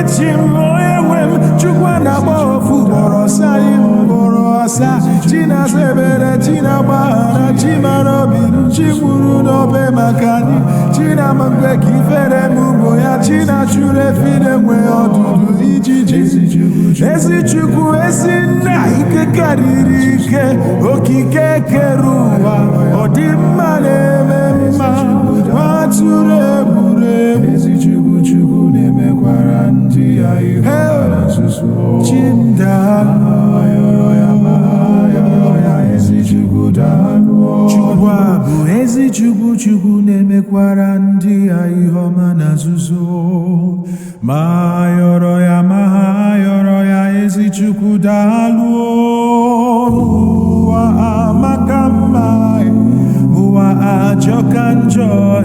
Chimoewem Chukwana Bofu Borosa Borosa China Sebere China Bahana Chimarobi Chimuru Nobe Makani China Mangwe Kifere Muboya China Chure Fide Mwe Odudu Ijiji Ezi Chukwu Ezi Na Ike Karirike Okike Keruwa Odimma Neme Mma Mature Bure Ezi Chukwu Chukwu Nemekwara Ndị Ayi Chimdalụ Ezi Chukwu Dalụ Chukwu abụ Ezi Chukwu Chukwu Nemekwara Ndị Ayi Ọma na nzuzo ma yọrọ ya ma ha yọrọ ya Ezi Chukwu Dalụ ụwa amaka mma ụwa ajọka njọ